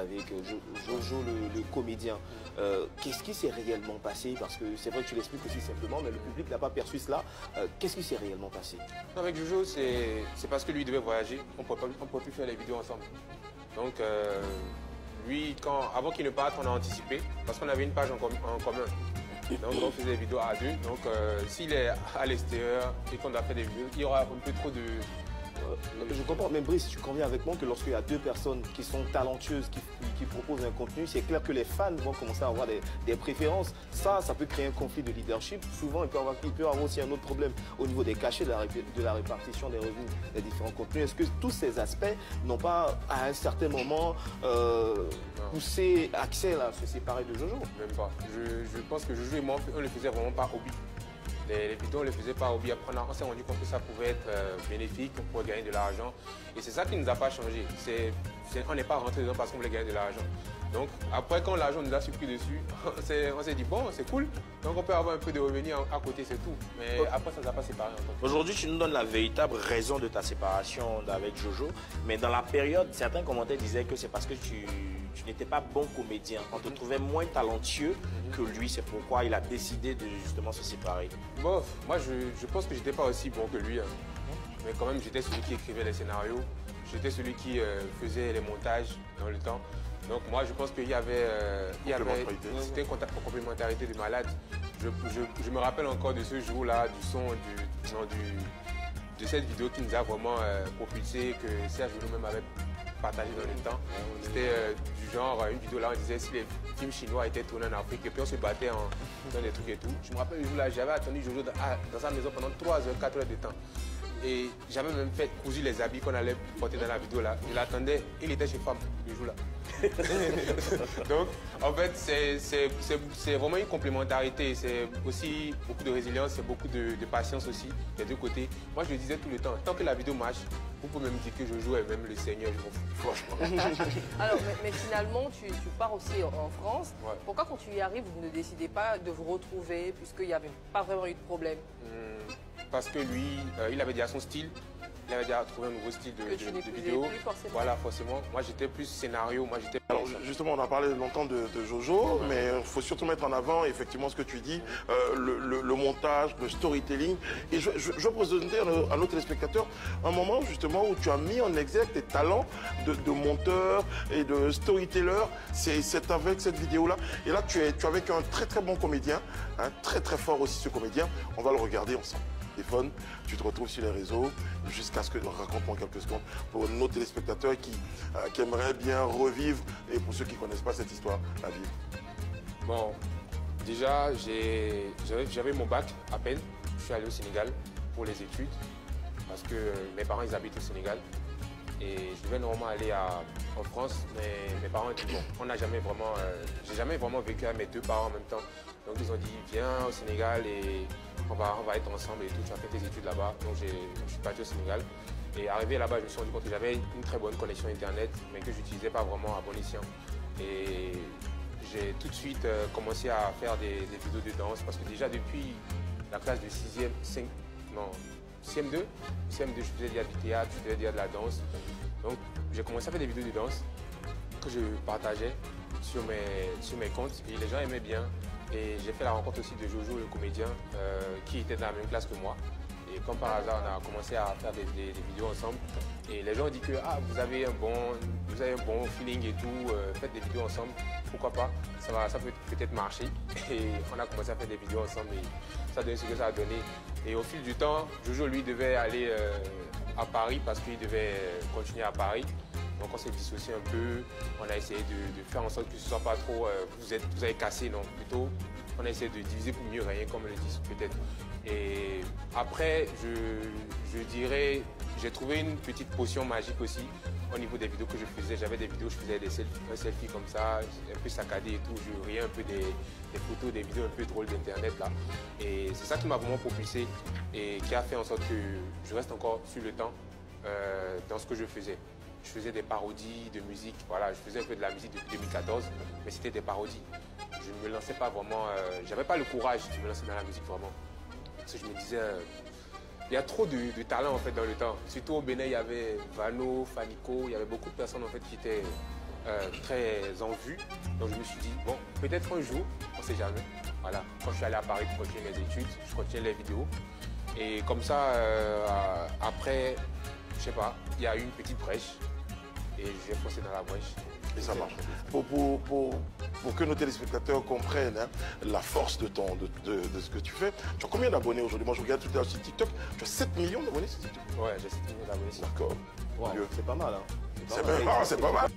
avec Jojo, le comédien. Qu'est-ce qui s'est réellement passé? Parce que c'est vrai que tu l'expliques aussi simplement, mais le public n'a pas perçu cela. Qu'est-ce qui s'est réellement passé? Avec Jojo, c'est parce que lui devait voyager. On ne pouvait plus faire les vidéos ensemble. Donc, lui, avant qu'il ne parte, on a anticipé, parce qu'on avait une page en commun. Donc, on faisait des vidéos à deux. Donc, s'il est à l'extérieur et qu'on a fait des vidéos, il y aura un peu trop de... Je comprends, mais Brice, tu conviens avec moi que lorsqu'il y a deux personnes qui sont talentueuses, qui proposent un contenu, c'est clair que les fans vont commencer à avoir des préférences. Ça peut créer un conflit de leadership. Souvent, il peut y avoir aussi un autre problème au niveau des cachets, de la répartition des revenus des différents contenus. Est-ce que tous ces aspects n'ont pas, à un certain moment, poussé Axel à se séparer de Jojo? Même pas. Je pense que Jojo et moi, on le faisait vraiment par hobby. Les vidéos, on les faisait par hobby. Après, on s'est rendu compte que ça pouvait être bénéfique, on pouvait gagner de l'argent. Et c'est ça qui ne nous a pas changé. On n'est pas rentré dedans parce qu'on voulait gagner de l'argent. Donc, après, quand l'argent nous a surpris dessus, on s'est dit, bon, c'est cool. Donc, on peut avoir un peu de revenus à côté, c'est tout. Mais après, ça ne nous a pas séparés. Aujourd'hui, tu nous donnes la véritable raison de ta séparation avec Jojo. Mais dans la période, certains commentaires disaient que c'est parce que tu n'étais pas bon comédien. On te trouvait moins talentueux que lui. C'est pourquoi il a décidé de justement se séparer. Bon, moi, je pense que je n'étais pas aussi bon que lui. Hein. Mais quand même, j'étais celui qui écrivait les scénarios. J'étais celui qui faisait les montages dans le temps. Donc moi, je pense qu'il y avait c'était une complémentarité de malade. Je me rappelle encore de ce jour-là, du son, de cette vidéo qui nous a vraiment propulsé, que Serge nous-même avait partagé dans le temps. C'était du genre, une vidéo là, on disait si les films chinois étaient tournés en Afrique, et puis on se battait dans des trucs et tout. Je me rappelle le jour-là, j'avais attendu Jojo dans sa maison pendant 3 heures, 4 heures de temps. Et j'avais même fait cousu les habits qu'on allait porter dans la vidéo là. Je l'attendais, il était chez Femme le jour là. Donc, en fait, c'est vraiment une complémentarité. C'est aussi beaucoup de résilience, c'est beaucoup de patience aussi, des deux côtés. Moi, je le disais tout le temps, tant que la vidéo marche, vous pouvez même dire que Jojo est même le Seigneur, je m'en fous, franchement. Alors, mais finalement, tu pars aussi en France. Ouais. Pourquoi, quand tu y arrives, vous ne décidez pas de vous retrouver, puisqu'il n'y avait pas vraiment eu de problème? Parce que lui, il avait déjà son style. Il avait déjà trouvé un nouveau style de vidéo. Plus forcément. Voilà, forcément. Moi, j'étais plus scénario. Moi, j'étais. Alors, justement, on a parlé longtemps de Jojo, mais il faut surtout mettre en avant, effectivement, ce que tu dis, le montage, le storytelling. Et je présenter à nos téléspectateurs un moment, justement, où tu as mis en exergue tes talents de monteur et de storyteller. C'est avec cette vidéo-là. Et là, tu es avec un très, très bon comédien, hein, très, très fort aussi, ce comédien. On va le regarder ensemble. Téléphone, tu te retrouves sur les réseaux, jusqu'à ce que, raconte-moi quelques secondes, pour nos téléspectateurs qui aimeraient bien revivre, et pour ceux qui ne connaissent pas cette histoire, à vivre. Bon, déjà, j'avais mon bac à peine. Je suis allé au Sénégal pour les études, parce que mes parents, ils habitent au Sénégal. Et je devais normalement aller en France, mais mes parents ont dit, bon, on n'a jamais vraiment, j'ai jamais vraiment vécu avec mes deux parents en même temps. Donc ils ont dit, viens au Sénégal et on va être ensemble et tout, tu as fait tes études là-bas. Donc je suis parti au Sénégal. Et arrivé là-bas, je me suis rendu compte que j'avais une très bonne connexion Internet, mais que je n'utilisais pas vraiment à bon escient. Et j'ai tout de suite commencé à faire des vidéos de danse, parce que déjà depuis la classe de 6e, CM2, je faisais déjà du théâtre, je faisais déjà de la danse. Donc j'ai commencé à faire des vidéos de danse que je partageais sur mes comptes et les gens aimaient bien. Et j'ai fait la rencontre aussi de Jojo, le comédien, qui était dans la même classe que moi. Et comme par hasard, on a commencé à faire des vidéos ensemble. Et les gens ont dit que vous avez un bon feeling et tout, faites des vidéos ensemble, pourquoi pas, ça peut peut-être marcher. Et on a commencé à faire des vidéos ensemble et ça a donné ce que ça a donné. Et au fil du temps, Jojo, lui, devait aller à Paris parce qu'il devait continuer à Paris. Donc on s'est dissocié un peu, on a essayé de faire en sorte que ce ne soit pas trop vous avez cassé, non, plutôt on a essayé de diviser pour mieux régner, comme le disent peut-être. Et après, je dirais, j'ai trouvé une petite potion magique aussi au niveau des vidéos que je faisais. J'avais des vidéos, je faisais un selfie comme ça, un peu saccadé et tout, je riais un peu des photos, des vidéos un peu drôles d'internet là. Et c'est ça qui m'a vraiment propulsé et qui a fait en sorte que je reste encore sur le temps dans ce que je faisais. Je faisais des parodies de musique, voilà, je faisais un peu de la musique depuis 2014, mais c'était des parodies. Je ne me lançais pas vraiment, j'avais pas le courage de me lancer dans la musique vraiment. Parce que je me disais, il y a trop de talent en fait dans le temps. Surtout au Bénin, il y avait Vano, Fanico, il y avait beaucoup de personnes en fait qui très en vue. Donc je me suis dit, bon, peut-être un jour, on ne sait jamais. Voilà. Quand je suis allé à Paris pour continuer mes études, je continuais les vidéos. Et comme ça, après, je sais pas, il y a eu une petite brèche. Et j'ai foncé dans la brèche. Et ça marche. Pour que nos téléspectateurs comprennent hein, la force de ce que tu fais, tu as combien d'abonnés aujourd'hui? Moi, je regarde tout à l'heure sur TikTok. Tu as 7 millions d'abonnés sur TikTok? Ouais, j'ai 7 millions d'abonnés. D'accord. Wow, c'est pas mal. Hein. C'est pas mal.